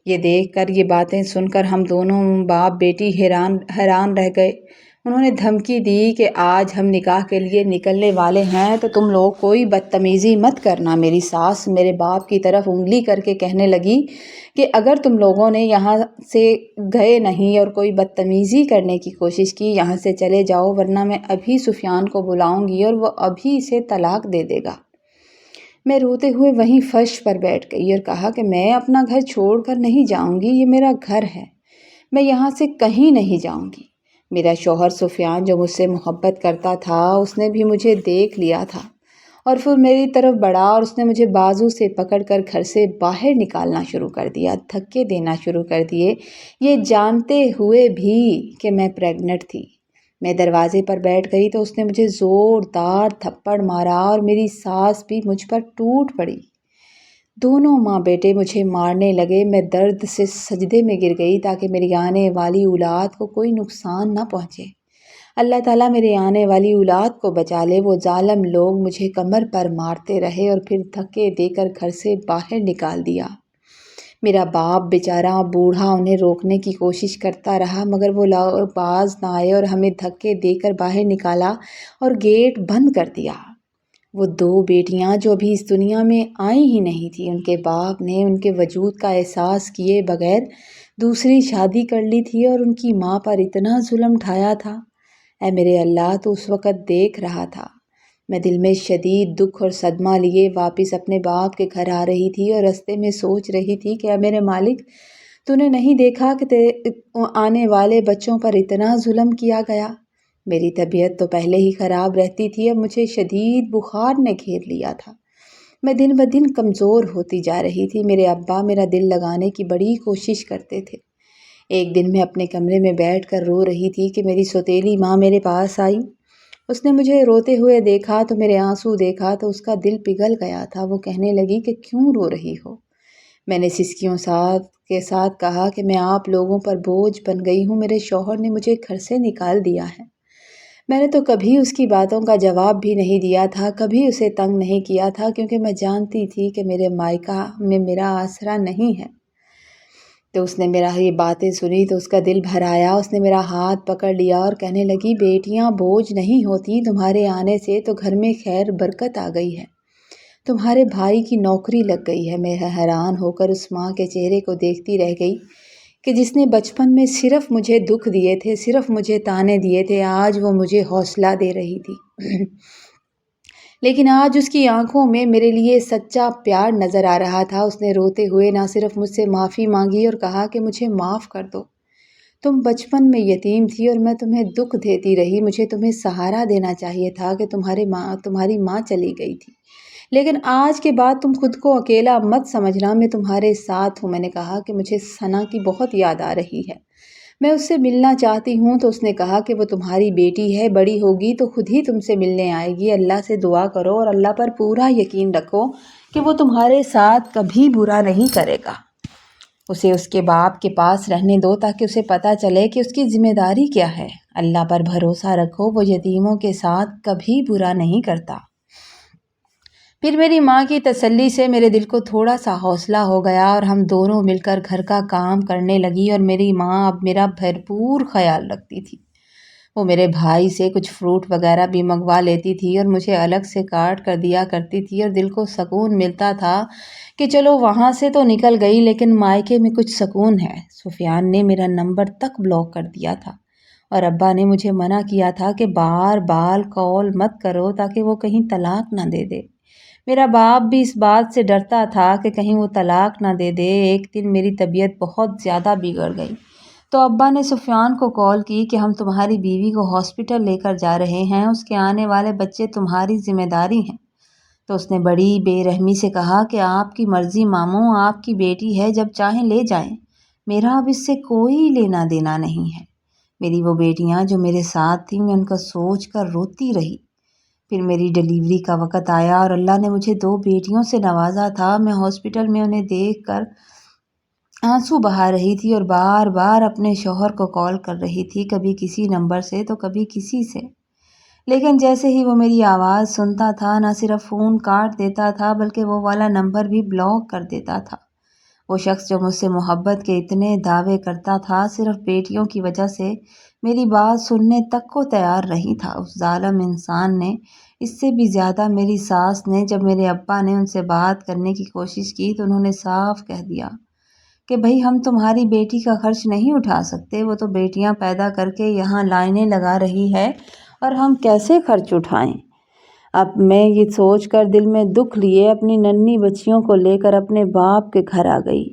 یہ دیکھ کر، یہ باتیں سن کر ہم دونوں باپ بیٹی حیران رہ گئے۔ انہوں نے دھمکی دی کہ آج ہم نکاح کے لیے نکلنے والے ہیں تو تم لوگ کوئی بدتمیزی مت کرنا۔ میری ساس میرے باپ کی طرف انگلی کر کے کہنے لگی کہ اگر تم لوگوں نے یہاں سے گئے نہیں اور کوئی بدتمیزی کرنے کی کوشش کی، یہاں سے چلے جاؤ، ورنہ میں ابھی سفیان کو بلاؤں گی اور وہ ابھی اسے طلاق دے دے گا۔ میں روتے ہوئے وہیں فرش پر بیٹھ گئی اور کہا کہ میں اپنا گھر چھوڑ کر نہیں جاؤں گی، یہ میرا گھر ہے، میں یہاں سے کہیں نہیں جاؤں گی۔ میرا شوہر سفیان جو مجھ سے محبت کرتا تھا، اس نے بھی مجھے دیکھ لیا تھا اور پھر میری طرف بڑھا اور اس نے مجھے بازو سے پکڑ کر گھر سے باہر نکالنا شروع کر دیا، دھکے دینا شروع کر دیے، یہ جانتے ہوئے بھی کہ میں پریگننٹ تھی۔ میں دروازے پر بیٹھ گئی تو اس نے مجھے زوردار تھپڑ مارا اور میری ساس بھی مجھ پر ٹوٹ پڑی۔ دونوں ماں بیٹے مجھے مارنے لگے۔ میں درد سے سجدے میں گر گئی تاکہ میری آنے والی اولاد کو کوئی نقصان نہ پہنچے۔ اللہ تعالیٰ میرے آنے والی اولاد کو بچا لے۔ وہ ظالم لوگ مجھے کمر پر مارتے رہے اور پھر دھکے دے کر گھر سے باہر نکال دیا۔ میرا باپ بیچارہ بوڑھا انہیں روکنے کی کوشش کرتا رہا، مگر وہ باز نہ آئے اور ہمیں دھکے دے کر باہر نکالا اور گیٹ بند کر دیا۔ وہ 2 بیٹیاں جو ابھی اس دنیا میں آئی ہی نہیں تھیں، ان کے باپ نے ان کے وجود کا احساس کیے بغیر دوسری شادی کر لی تھی اور ان کی ماں پر اتنا ظلم ڈھایا تھا۔ اے میرے اللہ، تو اس وقت دیکھ رہا تھا۔ میں دل میں شدید دکھ اور صدمہ لیے واپس اپنے باپ کے گھر آ رہی تھی اور رستے میں سوچ رہی تھی کہ اے میرے مالک، تو نے نہیں دیکھا کہ آنے والے بچوں پر اتنا ظلم کیا گیا؟ میری طبیعت تو پہلے ہی خراب رہتی تھی، اب مجھے شدید بخار نے گھیر لیا تھا۔ میں دن بدن کمزور ہوتی جا رہی تھی۔ میرے ابا میرا دل لگانے کی بڑی کوشش کرتے تھے۔ ایک دن میں اپنے کمرے میں بیٹھ کر رو رہی تھی کہ میری سوتیلی ماں میرے پاس آئی۔ اس نے مجھے روتے ہوئے دیکھا تو میرے آنسو دیکھا تو اس کا دل پگھل گیا تھا۔ وہ کہنے لگی کہ کیوں رو رہی ہو؟ میں نے سسکیوں کے ساتھ کہا کہ میں آپ لوگوں پر بوجھ بن گئی ہوں، میرے شوہر نے مجھے گھر سے نکال دیا ہے۔ میں نے تو کبھی اس کی باتوں کا جواب بھی نہیں دیا تھا، کبھی اسے تنگ نہیں کیا تھا، کیونکہ میں جانتی تھی کہ میرے مائکہ میں میرا آسرا نہیں ہے۔ تو اس نے میرا یہ باتیں سنی تو اس کا دل بھر آیا۔ اس نے میرا ہاتھ پکڑ لیا اور کہنے لگی، بیٹیاں بوجھ نہیں ہوتی، تمہارے آنے سے تو گھر میں خیر برکت آ گئی ہے، تمہارے بھائی کی نوکری لگ گئی ہے۔ میں حیران ہو کر اس ماں کے چہرے کو دیکھتی رہ گئی کہ جس نے بچپن میں صرف مجھے دکھ دیے تھے، صرف مجھے تانے دیے تھے، آج وہ مجھے حوصلہ دے رہی تھی۔ لیکن آج اس کی آنکھوں میں میرے لیے سچا پیار نظر آ رہا تھا۔ اس نے روتے ہوئے نہ صرف مجھ سے معافی مانگی اور کہا کہ مجھے معاف کر دو، تم بچپن میں یتیم تھی اور میں تمہیں دکھ دیتی رہی، مجھے تمہیں سہارا دینا چاہیے تھا کہ تمہاری ماں چلی گئی تھی، لیکن آج کے بعد تم خود کو اکیلا مت سمجھنا، میں تمہارے ساتھ ہوں۔ میں نے کہا کہ مجھے ثنا کی بہت یاد آ رہی ہے، میں اس سے ملنا چاہتی ہوں۔ تو اس نے کہا کہ وہ تمہاری بیٹی ہے، بڑی ہوگی تو خود ہی تم سے ملنے آئے گی، اللہ سے دعا کرو اور اللہ پر پورا یقین رکھو کہ وہ تمہارے ساتھ کبھی برا نہیں کرے گا۔ اسے اس کے باپ کے پاس رہنے دو تاکہ اسے پتہ چلے کہ اس کی ذمہ داری کیا ہے۔ اللہ پر بھروسہ رکھو، وہ یتیموں کے ساتھ کبھی برا نہیں کرتا۔ پھر میری ماں کی تسلی سے میرے دل کو تھوڑا سا حوصلہ ہو گیا اور ہم دونوں مل کر گھر کا کام کرنے لگی، اور میری ماں اب میرا بھرپور خیال رکھتی تھی۔ وہ میرے بھائی سے کچھ فروٹ وغیرہ بھی منگوا لیتی تھی اور مجھے الگ سے کاٹ کر دیا کرتی تھی، اور دل کو سکون ملتا تھا کہ چلو وہاں سے تو نکل گئی لیکن مائکے میں کچھ سکون ہے۔ سفیان نے میرا نمبر تک بلاک کر دیا تھا اور ابا نے مجھے منع کیا تھا کہ بار بار کال مت کرو تاکہ وہ کہیں طلاق نہ دے دے۔ میرا باپ بھی اس بات سے ڈرتا تھا کہ کہیں وہ طلاق نہ دے دے۔ ایک دن میری طبیعت بہت زیادہ بگڑ گئی تو ابا نے سفیان کو کال کی کہ ہم تمہاری بیوی کو ہاسپٹل لے کر جا رہے ہیں، اس کے آنے والے بچے تمہاری ذمہ داری ہیں۔ تو اس نے بڑی بے رحمی سے کہا کہ آپ کی مرضی ماموں، آپ کی بیٹی ہے، جب چاہیں لے جائیں، میرا اب اس سے کوئی لینا دینا نہیں ہے۔ میری وہ بیٹیاں جو میرے ساتھ تھیں، میں ان کا سوچ کر روتی رہی۔ پھر میری ڈیلیوری کا وقت آیا اور اللہ نے مجھے 2 بیٹیوں سے نوازا تھا۔ میں ہاسپٹل میں انہیں دیکھ کر آنسو بہا رہی تھی اور بار بار اپنے شوہر کو کال کر رہی تھی، کبھی کسی نمبر سے تو کبھی کسی سے، لیکن جیسے ہی وہ میری آواز سنتا تھا نہ صرف فون کاٹ دیتا تھا بلکہ وہ والا نمبر بھی بلاک کر دیتا تھا۔ وہ شخص جو مجھ سے محبت کے اتنے دعوے کرتا تھا، صرف بیٹیوں کی وجہ سے میری بات سننے تک کو تیار نہیں تھا۔ اس ظالم انسان نے، اس سے بھی زیادہ میری ساس نے، جب میرے ابا نے ان سے بات کرنے کی کوشش کی تو انہوں نے صاف کہہ دیا کہ بھئی ہم تمہاری بیٹی کا خرچ نہیں اٹھا سکتے، وہ تو بیٹیاں پیدا کر کے یہاں لائنیں لگا رہی ہے اور ہم کیسے خرچ اٹھائیں۔ اب میں یہ سوچ کر دل میں دکھ لیے اپنی ننھی بچیوں کو لے کر اپنے باپ کے گھر آ گئی۔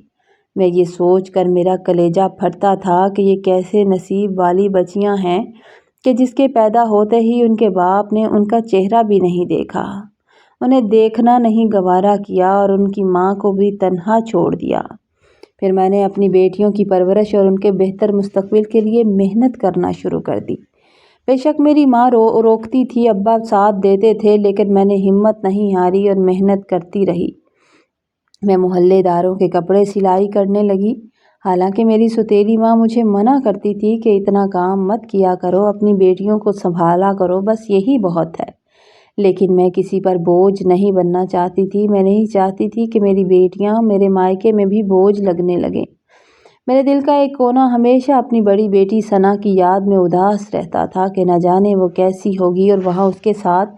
میں یہ سوچ کر میرا کلیجہ پھٹتا تھا کہ یہ کیسے نصیب والی بچیاں ہیں کہ جس کے پیدا ہوتے ہی ان کے باپ نے ان کا چہرہ بھی نہیں دیکھا، انہیں دیکھنا نہیں گوارا کیا اور ان کی ماں کو بھی تنہا چھوڑ دیا۔ پھر میں نے اپنی بیٹیوں کی پرورش اور ان کے بہتر مستقبل کے لیے محنت کرنا شروع کر دی۔ بے شک میری ماں روکتی تھی، ابا ساتھ دیتے تھے، لیکن میں نے ہمت نہیں ہاری اور محنت کرتی رہی۔ میں محلے داروں کے کپڑے سلائی کرنے لگی، حالانکہ میری سوتیلی ماں مجھے منع کرتی تھی کہ اتنا کام مت کیا کرو، اپنی بیٹیوں کو سنبھالا کرو، بس یہی بہت ہے۔ لیکن میں کسی پر بوجھ نہیں بننا چاہتی تھی۔ میں نہیں چاہتی تھی کہ میری بیٹیاں میرے مائکے میں بھی بوجھ لگنے لگیں۔ میرے دل کا ایک کونا ہمیشہ اپنی بڑی بیٹی ثنا کی یاد میں اداس رہتا تھا کہ نہ جانے وہ کیسی ہوگی اور وہاں اس کے ساتھ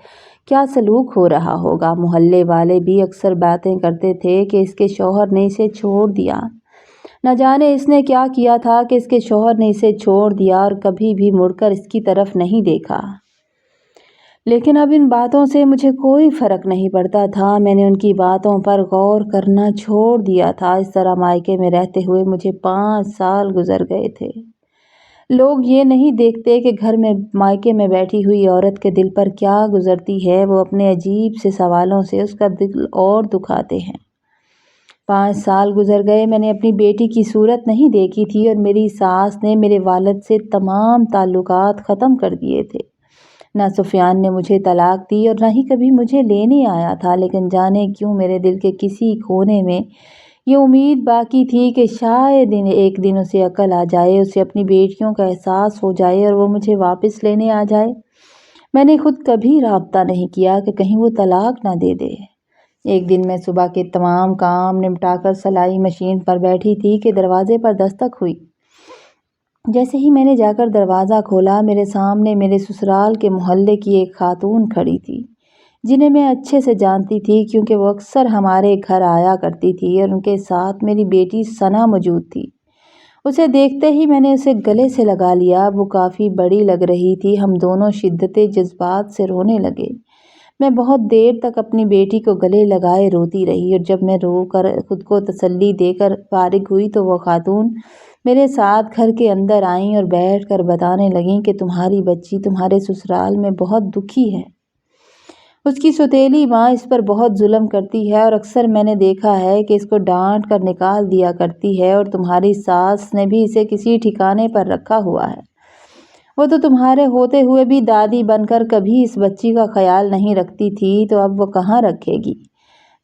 کیا سلوک ہو رہا ہوگا۔ محلے والے بھی اکثر باتیں کرتے تھے کہ اس کے شوہر نے اسے چھوڑ دیا۔ نہ جانے اس نے کیا کیا تھا کہ اس کے شوہر نے اسے چھوڑ دیا اور کبھی بھی مڑ کر اس کی طرف نہیں دیکھا۔ لیکن اب ان باتوں سے مجھے کوئی فرق نہیں پڑتا تھا۔ میں نے ان کی باتوں پر غور کرنا چھوڑ دیا تھا۔ اس طرح مائکے میں رہتے ہوئے مجھے 5 سال گزر گئے تھے۔ لوگ یہ نہیں دیکھتے کہ گھر میں مائکے میں بیٹھی ہوئی عورت کے دل پر کیا گزرتی ہے۔ وہ اپنے عجیب سے سوالوں سے اس کا دل اور دکھاتے ہیں۔ 5 سال گزر گئے۔ میں نے اپنی بیٹی کی صورت نہیں دیکھی تھی اور میری ساس نے میرے والد سے تمام تعلقات ختم کر دیے تھے۔ نہ سفیان نے مجھے طلاق دی اور نہ ہی کبھی مجھے لینے آیا تھا، لیکن جانے کیوں میرے دل کے کسی کونے میں یہ امید باقی تھی کہ شاید ایک دن اسے عقل آ جائے، اسے اپنی بیٹیوں کا احساس ہو جائے اور وہ مجھے واپس لینے آ جائے۔ میں نے خود کبھی رابطہ نہیں کیا کہ کہیں وہ طلاق نہ دے دے۔ ایک دن میں صبح کے تمام کام نمٹا کر سلائی مشین پر بیٹھی تھی کہ دروازے پر دستک ہوئی۔ جیسے ہی میں نے جا کر دروازہ کھولا، میرے سامنے میرے سسرال کے محلے کی ایک خاتون کھڑی تھی، جنہیں میں اچھے سے جانتی تھی کیونکہ وہ اکثر ہمارے گھر آیا کرتی تھی اور ان کے ساتھ میری بیٹی ثنا موجود تھی۔ اسے دیکھتے ہی میں نے اسے گلے سے لگا لیا۔ وہ کافی بڑی لگ رہی تھی۔ ہم دونوں شدت جذبات سے رونے لگے۔ میں بہت دیر تک اپنی بیٹی کو گلے لگائے روتی رہی اور جب میں رو کر خود کو تسلی دے کر فارغ ہوئی تو وہ خاتون میرے ساتھ گھر کے اندر آئیں اور بیٹھ کر بتانے لگیں کہ تمہاری بچی تمہارے سسرال میں بہت دکھی ہے۔ اس کی سوتیلی ماں اس پر بہت ظلم کرتی ہے اور اکثر میں نے دیکھا ہے کہ اس کو ڈانٹ کر نکال دیا کرتی ہے اور تمہاری ساس نے بھی اسے کسی ٹھکانے پر رکھا ہوا ہے۔ وہ تو تمہارے ہوتے ہوئے بھی دادی بن کر کبھی اس بچی کا خیال نہیں رکھتی تھی، تو اب وہ کہاں رکھے گی؟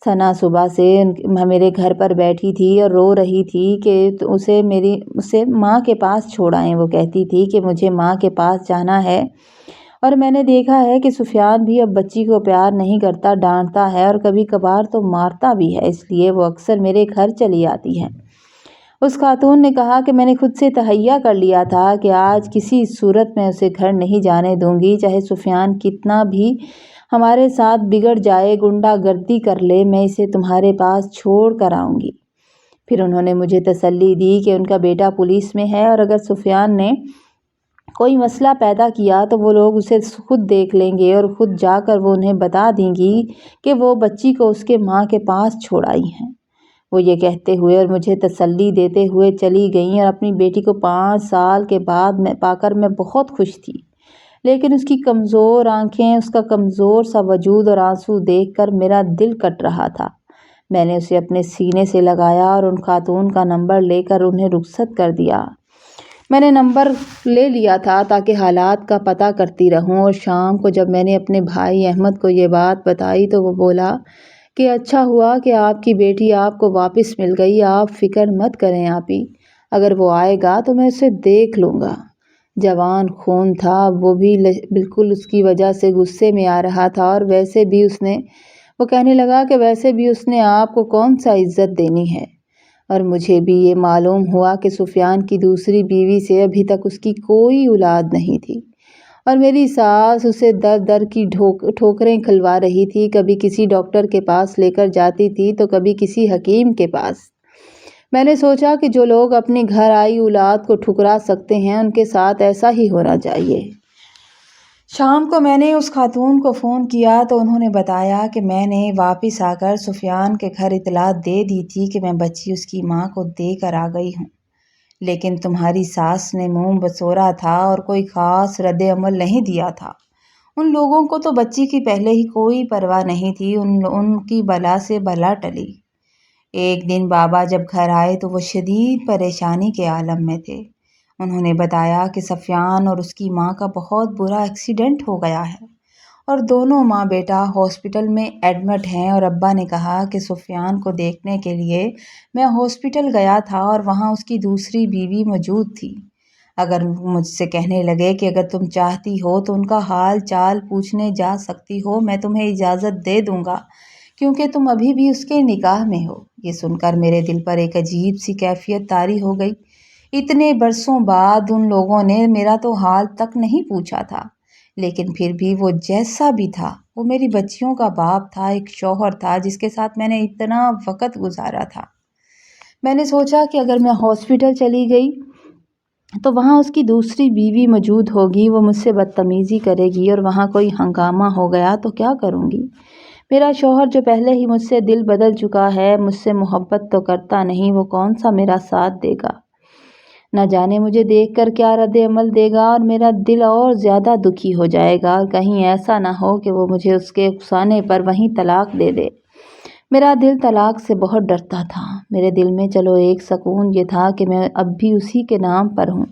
ثنا صبح سے میرے گھر پر بیٹھی تھی اور رو رہی تھی کہ اسے ماں کے پاس چھوڑائیں۔ وہ کہتی تھی کہ مجھے ماں کے پاس جانا ہے اور میں نے دیکھا ہے کہ سفیان بھی اب بچی کو پیار نہیں کرتا، ڈانٹتا ہے اور کبھی کبھار تو مارتا بھی ہے، اس لیے وہ اکثر میرے گھر چلی آتی ہے۔ اس خاتون نے کہا کہ میں نے خود سے تہیہ کر لیا تھا کہ آج کسی صورت میں اسے گھر نہیں جانے دوں گی، چاہے سفیان کتنا بھی ہمارے ساتھ بگڑ جائے، غنڈہ گردی کر لے، میں اسے تمہارے پاس چھوڑ کر آؤں گی۔ پھر انہوں نے مجھے تسلی دی کہ ان کا بیٹا پولیس میں ہے اور اگر سفیان نے کوئی مسئلہ پیدا کیا تو وہ لوگ اسے خود دیکھ لیں گے اور خود جا کر وہ انہیں بتا دیں گی کہ وہ بچی کو اس کے ماں کے پاس چھوڑ آئی ہیں۔ وہ یہ کہتے ہوئے اور مجھے تسلی دیتے ہوئے چلی گئیں اور اپنی بیٹی کو 5 سال کے بعد پا کر میں بہت خوش تھی، لیکن اس کی کمزور آنکھیں، اس کا کمزور سا وجود اور آنسو دیکھ کر میرا دل کٹ رہا تھا۔ میں نے اسے اپنے سینے سے لگایا اور ان خاتون کا نمبر لے کر انہیں رخصت کر دیا۔ میں نے نمبر لے لیا تھا تاکہ حالات کا پتہ کرتی رہوں، اور شام کو جب میں نے اپنے بھائی احمد کو یہ بات بتائی تو وہ بولا کہ اچھا ہوا کہ آپ کی بیٹی آپ کو واپس مل گئی، آپ فکر مت کریں آپی، اگر وہ آئے گا تو میں اسے دیکھ لوں گا۔ جوان خون تھا، وہ بھی بالکل اس کی وجہ سے غصے میں آ رہا تھا، اور ویسے بھی وہ کہنے لگا کہ ویسے بھی اس نے آپ کو کون سا عزت دینی ہے، اور مجھے بھی یہ معلوم ہوا کہ سفیان کی دوسری بیوی سے ابھی تک اس کی کوئی اولاد نہیں تھی، اور میری ساس اسے در در کی ٹھوکریں کھلوا رہی تھی، کبھی کسی ڈاکٹر کے پاس لے کر جاتی تھی تو کبھی کسی حکیم کے پاس۔ میں نے سوچا کہ جو لوگ اپنی گھر آئی اولاد کو ٹھکرا سکتے ہیں ان کے ساتھ ایسا ہی ہونا چاہیے۔ شام کو میں نے اس خاتون کو فون کیا تو انہوں نے بتایا کہ میں نے واپس آ کر سفیان کے گھر اطلاع دے دی تھی کہ میں بچی اس کی ماں کو دے کر آ گئی ہوں، لیکن تمہاری ساس نے منہ بسورا تھا اور کوئی خاص رد عمل نہیں دیا تھا۔ ان لوگوں کو تو بچی کی پہلے ہی کوئی پرواہ نہیں تھی، ان کی بلا سے بلا ٹلی۔ ایک دن بابا جب گھر آئے تو وہ شدید پریشانی کے عالم میں تھے۔ انہوں نے بتایا کہ سفیان اور اس کی ماں کا بہت برا ایکسیڈنٹ ہو گیا ہے اور دونوں ماں بیٹا ہاسپٹل میں ایڈمٹ ہیں، اور ابا نے کہا کہ سفیان کو دیکھنے کے لیے میں ہاسپٹل گیا تھا اور وہاں اس کی دوسری بیوی موجود تھی۔ اگر مجھ سے کہنے لگے کہ اگر تم چاہتی ہو تو ان کا حال چال پوچھنے جا سکتی ہو، میں تمہیں اجازت دے دوں گا کیونکہ تم ابھی بھی اس کے نکاح میں ہو۔ یہ سن کر میرے دل پر ایک عجیب سی کیفیت طاری ہو گئی۔ اتنے برسوں بعد ان لوگوں نے میرا تو حال تک نہیں پوچھا تھا، لیکن پھر بھی وہ جیسا بھی تھا وہ میری بچیوں کا باپ تھا، ایک شوہر تھا جس کے ساتھ میں نے اتنا وقت گزارا تھا۔ میں نے سوچا کہ اگر میں ہاسپٹل چلی گئی تو وہاں اس کی دوسری بیوی موجود ہوگی، وہ مجھ سے بدتمیزی کرے گی اور وہاں کوئی ہنگامہ ہو گیا تو کیا کروں گی؟ میرا شوہر جو پہلے ہی مجھ سے دل بدل چکا ہے، مجھ سے محبت تو کرتا نہیں، وہ کون سا میرا ساتھ دے گا؟ نہ جانے مجھے دیکھ کر کیا رد عمل دے گا اور میرا دل اور زیادہ دکھی ہو جائے گا، اور کہیں ایسا نہ ہو کہ وہ مجھے اس کے اکسانے پر وہیں طلاق دے دے۔ میرا دل طلاق سے بہت ڈرتا تھا۔ میرے دل میں چلو ایک سکون یہ تھا کہ میں اب بھی اسی کے نام پر ہوں۔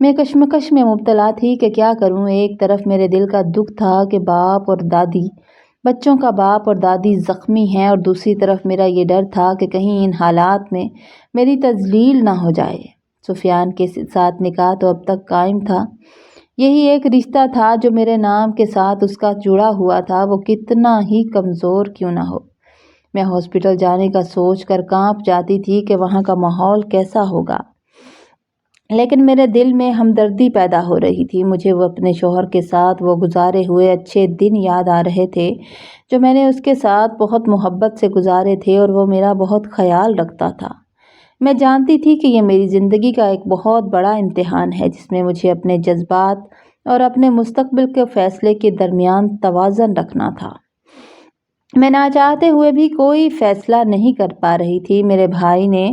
میں کشمکش میں مبتلا تھی کہ کیا کروں۔ ایک طرف میرے دل کا دکھ تھا کہ باپ اور دادی، بچوں کا باپ اور دادی زخمی ہیں، اور دوسری طرف میرا یہ ڈر تھا کہ کہیں ان حالات میں میری تذلیل نہ ہو جائے۔ سفیان کے ساتھ نکاح تو اب تک قائم تھا، یہی ایک رشتہ تھا جو میرے نام کے ساتھ اس کا جڑا ہوا تھا، وہ کتنا ہی کمزور کیوں نہ ہو۔ میں ہاسپٹل جانے کا سوچ کر کانپ جاتی تھی کہ وہاں کا ماحول کیسا ہوگا، لیکن میرے دل میں ہمدردی پیدا ہو رہی تھی۔ مجھے وہ اپنے شوہر کے ساتھ وہ گزارے ہوئے اچھے دن یاد آ رہے تھے جو میں نے اس کے ساتھ بہت محبت سے گزارے تھے، اور وہ میرا بہت خیال رکھتا تھا۔ میں جانتی تھی کہ یہ میری زندگی کا ایک بہت بڑا امتحان ہے جس میں مجھے اپنے جذبات اور اپنے مستقبل کے فیصلے کے درمیان توازن رکھنا تھا۔ میں نہ چاہتے ہوئے بھی کوئی فیصلہ نہیں کر پا رہی تھی۔ میرے بھائی نے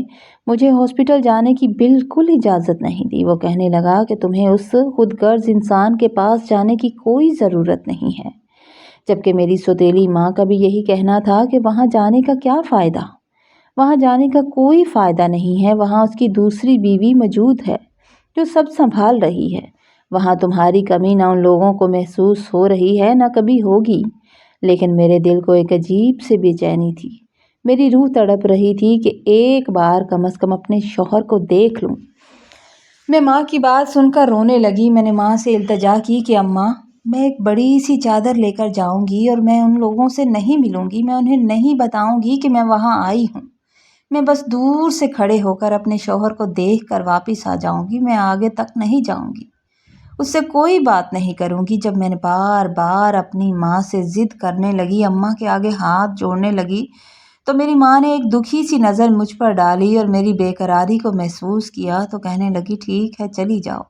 مجھے ہاسپٹل جانے کی بالکل اجازت نہیں دی۔ وہ کہنے لگا کہ تمہیں اس خود غرض انسان کے پاس جانے کی کوئی ضرورت نہیں ہے، جبکہ میری سوتیلی ماں کا بھی یہی کہنا تھا کہ وہاں جانے کا کیا فائدہ؟ وہاں جانے کا کوئی فائدہ نہیں ہے، وہاں اس کی دوسری بیوی موجود ہے جو سب سنبھال رہی ہے۔ وہاں تمہاری کمی نہ ان لوگوں کو محسوس ہو رہی ہے، نہ کبھی ہوگی۔ لیکن میرے دل کو ایک عجیب سی بے چینی تھی، میری روح تڑپ رہی تھی کہ ایک بار کم از کم اپنے شوہر کو دیکھ لوں۔ میں ماں کی بات سن کر رونے لگی۔ میں نے ماں سے التجا کی کہ اماں، میں ایک بڑی سی چادر لے کر جاؤں گی اور میں ان لوگوں سے نہیں ملوں گی، میں انہیں نہیں بتاؤں گی کہ میں وہاں آئی ہوں، میں بس دور سے کھڑے ہو کر اپنے شوہر کو دیکھ کر واپس آ جاؤں گی، میں آگے تک نہیں جاؤں گی، اس سے کوئی بات نہیں کروں گی۔ جب میں نے بار بار اپنی ماں سے ضد کرنے لگی، اماں کے آگے ہاتھ جوڑنے لگی، تو میری ماں نے ایک دکھی سی نظر مجھ پر ڈالی اور میری بے قراری کو محسوس کیا تو کہنے لگی ٹھیک ہے چلی جاؤ۔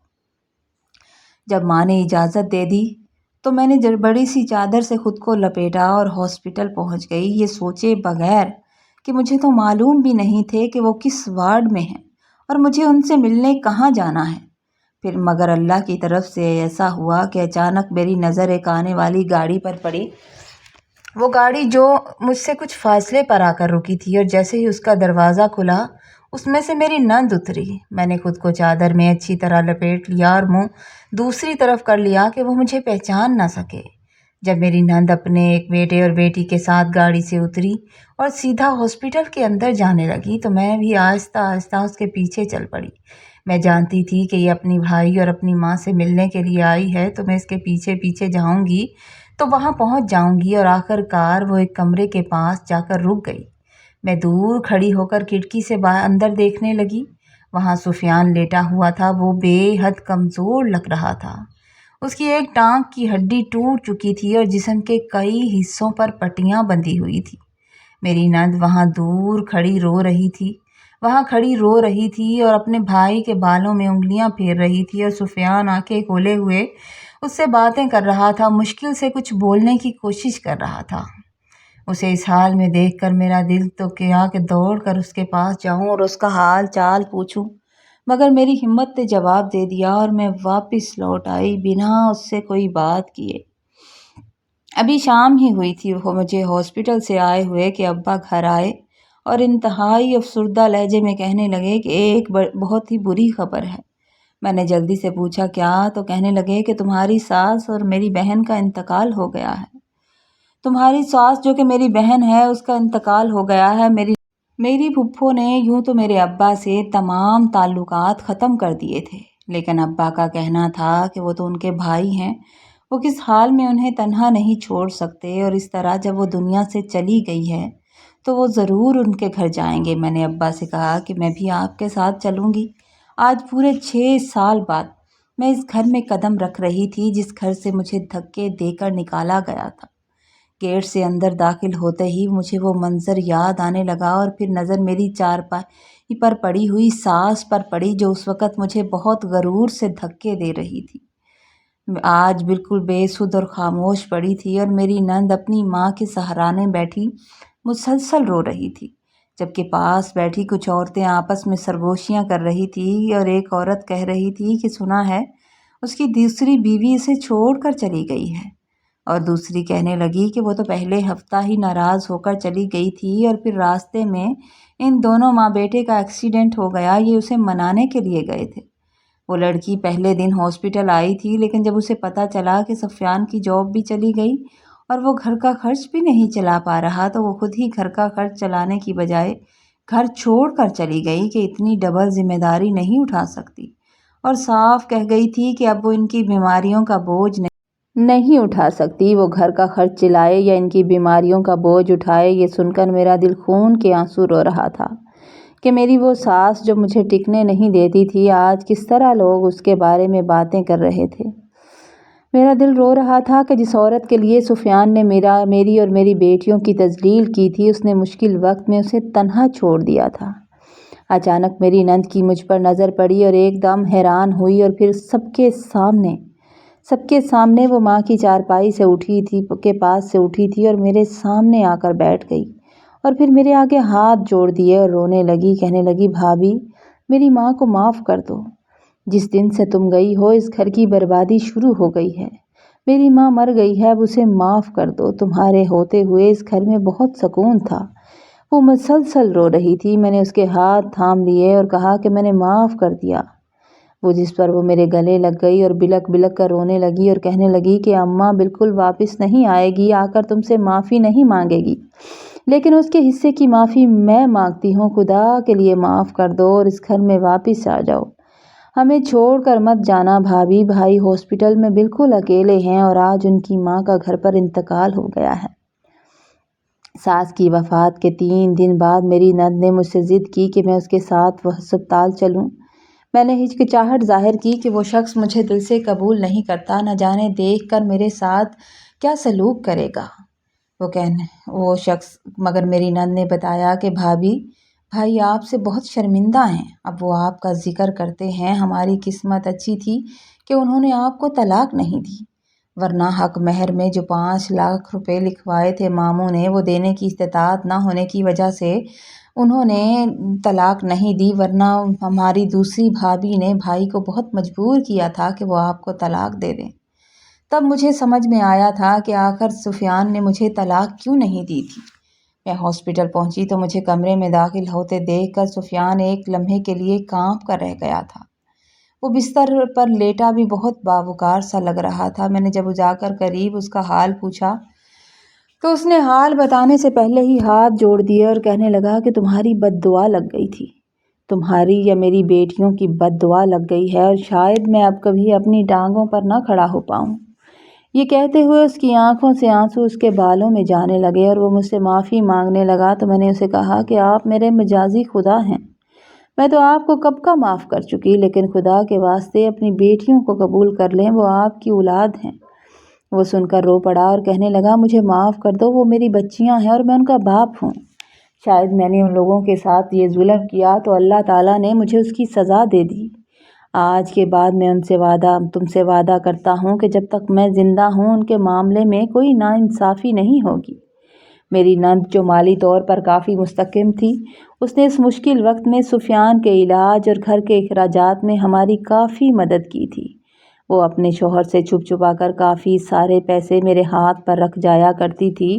جب ماں نے اجازت دے دی تو میں نے بڑی سی چادر سے خود کو لپیٹا اور ہاسپٹل پہنچ گئی، یہ سوچے بغیر کہ مجھے تو معلوم بھی نہیں تھے کہ وہ کس وارڈ میں ہیں اور مجھے ان سے ملنے کہاں جانا ہے۔ پھر مگر اللہ کی طرف سے ایسا ہوا کہ اچانک میری نظر ایک آنے والی گاڑی پر پڑی، وہ گاڑی جو مجھ سے کچھ فاصلے پر آ کر رکی تھی، اور جیسے ہی اس کا دروازہ کھلا اس میں سے میری نند اتری۔ میں نے خود کو چادر میں اچھی طرح لپیٹ لیا اور منہ دوسری طرف کر لیا کہ وہ مجھے پہچان نہ سکے۔ جب میری نند اپنے ایک بیٹے اور بیٹی کے ساتھ گاڑی سے اتری اور سیدھا ہاسپٹل کے اندر جانے لگی تو میں بھی آہستہ آہستہ اس کے پیچھے چل پڑی۔ میں جانتی تھی کہ یہ اپنی بھائی اور اپنی ماں سے ملنے کے لیے آئی ہے، تو میں اس کے پیچھے پیچھے جاؤں گی تو وہاں پہنچ جاؤں گی، اور آخر کار وہ ایک کمرے کے پاس جا کر رک گئی۔ میں دور کھڑی ہو کر کھڑکی سے اندر دیکھنے لگی۔ وہاں سفیان لیٹا ہوا تھا، وہ بے حد کمزور لگ رہا تھا، اس کی ایک ٹانگ کی ہڈی ٹوٹ چکی تھی اور جسم کے کئی حصوں پر پٹیاں بندھی ہوئی تھی۔ میری نند وہاں دور کھڑی رو رہی تھی اور اپنے بھائی کے بالوں میں انگلیاں پھیر رہی تھی، اور سفیان آنکھیں کھولے ہوئے اس سے باتیں کر رہا تھا، مشکل سے کچھ بولنے کی کوشش کر رہا تھا۔ اسے اس حال میں دیکھ کر میرا دل تو کیا کہ دوڑ کر اس کے پاس جاؤں اور اس کا حال چال پوچھوں، مگر میری ہمت نے جواب دے دیا اور میں واپس لوٹ آئی بنا اس سے کوئی بات کیے۔ ابھی شام ہی ہوئی تھی، وہ مجھے ہاسپٹل سے آئے ہوئے کہ ابا گھر آئے اور انتہائی افسردہ لہجے میں کہنے لگے کہ ایک بہت ہی بری خبر ہے۔ میں نے جلدی سے پوچھا کیا؟ تو کہنے لگے کہ تمہاری ساس اور میری بہن کا انتقال ہو گیا ہے۔ تمہاری ساس جو کہ میری بہن ہے اس کا انتقال ہو گیا ہے۔ میری پھپھو نے یوں تو میرے ابا سے تمام تعلقات ختم کر دیے تھے، لیکن ابا کا کہنا تھا کہ وہ تو ان کے بھائی ہیں، وہ کس حال میں انہیں تنہا نہیں چھوڑ سکتے، اور اس طرح جب وہ دنیا سے چلی گئی ہے تو وہ ضرور ان کے گھر جائیں گے۔ میں نے ابا سے کہا کہ میں بھی آپ کے ساتھ چلوں گی۔ آج پورے 6 سال بعد میں اس گھر میں قدم رکھ رہی تھی جس گھر سے مجھے دھکے دے کر نکالا گیا تھا۔ گیٹ سے اندر داخل ہوتے ہی مجھے وہ منظر یاد آنے لگا، اور پھر نظر میری چارپائی پر پڑی ہوئی ساس پر پڑی جو اس وقت مجھے بہت غرور سے دھکے دے رہی تھی۔ آج بالکل بے سدھ اور خاموش پڑی تھی، اور میری نند اپنی ماں کے سہرانے بیٹھی مسلسل رو رہی تھی، جبکہ پاس بیٹھی کچھ عورتیں آپس میں سرگوشیاں کر رہی تھی، اور ایک عورت کہہ رہی تھی کہ سنا ہے اس کی دوسری بیوی اسے چھوڑ کر چلی گئی ہے، اور دوسری کہنے لگی کہ وہ تو پہلے ہفتہ ہی ناراض ہو کر چلی گئی تھی، اور پھر راستے میں ان دونوں ماں بیٹے کا ایکسیڈنٹ ہو گیا، یہ اسے منانے کے لیے گئے تھے۔ وہ لڑکی پہلے دن ہاسپٹل آئی تھی، لیکن جب اسے پتہ چلا کہ سفیان کی جاب بھی چلی گئی اور وہ گھر کا خرچ بھی نہیں چلا پا رہا، تو وہ خود ہی گھر کا خرچ چلانے کی بجائے گھر چھوڑ کر چلی گئی کہ اتنی ڈبل ذمہ داری نہیں اٹھا سکتی، اور صاف کہہ گئی تھی کہ اب وہ ان کی بیماریوں کا بوجھ نہیں اٹھا سکتی۔ وہ گھر کا خرچ چلائے یا ان کی بیماریوں کا بوجھ اٹھائے، یہ سن کر میرا دل خون کے آنسو رو رہا تھا کہ میری وہ ساس جو مجھے ٹکنے نہیں دیتی تھی، آج کس طرح لوگ اس کے بارے میں باتیں کر رہے تھے۔ میرا دل رو رہا تھا کہ جس عورت کے لیے سفیان نے میری اور میری بیٹیوں کی تذلیل کی تھی، اس نے مشکل وقت میں اسے تنہا چھوڑ دیا تھا۔ اچانک میری نند کی مجھ پر نظر پڑی اور ایک دم حیران ہوئی، اور پھر سب کے سامنے وہ ماں کی چارپائی سے کے پاس سے اٹھی تھی اور میرے سامنے آ کر بیٹھ گئی، اور پھر میرے آگے ہاتھ جوڑ دیے اور رونے لگی، کہنے لگی، بھابھی میری ماں کو معاف کر دو۔ جس دن سے تم گئی ہو اس گھر کی بربادی شروع ہو گئی ہے۔ میری ماں مر گئی ہے، اب اسے معاف کر دو۔ تمہارے ہوتے ہوئے اس گھر میں بہت سکون تھا۔ وہ مسلسل رو رہی تھی۔ میں نے اس کے ہاتھ تھام لیے اور کہا کہ میں نے معاف کر دیا۔ وہ جس پر وہ میرے گلے لگ گئی اور بلک بلک کر رونے لگی اور کہنے لگی کہ اماں بالکل واپس نہیں آئے گی، آ کر تم سے معافی نہیں مانگے گی، لیکن اس کے حصے کی معافی میں مانگتی ہوں۔ خدا کے لیے معاف کر دو اور اس گھر میں واپس آ جاؤ۔ ہمیں چھوڑ کر مت جانا بھابھی۔ بھائی ہاسپٹل میں بالکل اکیلے ہیں، اور آج ان کی ماں کا گھر پر انتقال ہو گیا ہے۔ ساس کی وفات کے 3 دن بعد میری نند نے مجھ سے ضد کی کہ میں اس کے ساتھ وہ ہسپتال چلوں۔ میں نے ہچکچاہٹ ظاہر کی کہ وہ شخص مجھے دل سے قبول نہیں کرتا، نہ جانے دیکھ کر میرے ساتھ کیا سلوک کرے گا وہ شخص۔ مگر میری نند نے بتایا کہ بھائی آپ سے بہت شرمندہ ہیں، اب وہ آپ کا ذکر کرتے ہیں۔ ہماری قسمت اچھی تھی کہ انہوں نے آپ کو طلاق نہیں دی، ورنہ حق مہر میں جو 5 لاکھ روپے لکھوائے تھے ماموں نے، وہ دینے کی استطاعت نہ ہونے کی وجہ سے انہوں نے طلاق نہیں دی، ورنہ ہماری دوسری بھابھی نے بھائی کو بہت مجبور کیا تھا کہ وہ آپ کو طلاق دے دیں۔ تب مجھے سمجھ میں آیا تھا کہ آخر سفیان نے مجھے طلاق کیوں نہیں دی تھی۔ میں ہاسپٹل پہنچی تو مجھے کمرے میں داخل ہوتے دیکھ کر سفیان ایک لمحے کے لیے کانپ کر رہ گیا تھا۔ وہ بستر پر لیٹا بھی بہت باوقار سا لگ رہا تھا۔ میں نے جب جا کر قریب اس کا حال پوچھا تو اس نے حال بتانے سے پہلے ہی ہاتھ جوڑ دیے اور کہنے لگا کہ تمہاری بد دعا لگ گئی تھی، تمہاری یا میری بیٹیوں کی بد دعا لگ گئی ہے، اور شاید میں اب کبھی اپنی ٹانگوں پر نہ کھڑا ہو پاؤں۔ یہ کہتے ہوئے اس کی آنکھوں سے آنسو اس کے بالوں میں جانے لگے اور وہ مجھ سے معافی مانگنے لگا، تو میں نے اسے کہا کہ آپ میرے مجازی خدا ہیں، میں تو آپ کو کب کا معاف کر چکی، لیکن خدا کے واسطے اپنی بیٹیوں کو قبول کر لیں، وہ آپ کی اولاد ہیں۔ وہ سن کر رو پڑا اور کہنے لگا، مجھے معاف کر دو، وہ میری بچیاں ہیں اور میں ان کا باپ ہوں۔ شاید میں نے ان لوگوں کے ساتھ یہ ظلم کیا تو اللہ تعالیٰ نے مجھے اس کی سزا دے دی۔ آج کے بعد میں تم سے وعدہ کرتا ہوں کہ جب تک میں زندہ ہوں ان کے معاملے میں کوئی ناانصافی نہیں ہوگی۔ میری نند جو مالی طور پر کافی مستحکم تھی، اس نے اس مشکل وقت میں سفیان کے علاج اور گھر کے اخراجات میں ہماری کافی مدد کی تھی۔ وہ اپنے شوہر سے چھپ چھپا کر کافی سارے پیسے میرے ہاتھ پر رکھ جایا کرتی تھی،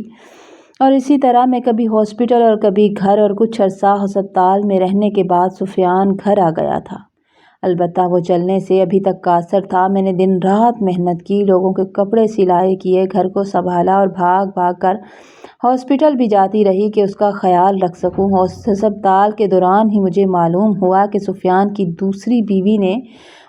اور اسی طرح میں کبھی ہاسپٹل اور کبھی گھر، اور کچھ عرصہ ہسپتال میں رہنے کے بعد سفیان گھر آ گیا تھا۔ البتہ وہ چلنے سے ابھی تک قاصر تھا۔ میں نے دن رات محنت کی، لوگوں کے کپڑے سلائی کیے، گھر کو سنبھالا اور بھاگ بھاگ کر ہاسپٹل بھی جاتی رہی کہ اس کا خیال رکھ سکوں۔ ہسپتال کے دوران ہی مجھے معلوم ہوا کہ سفیان کی دوسری بیوی نے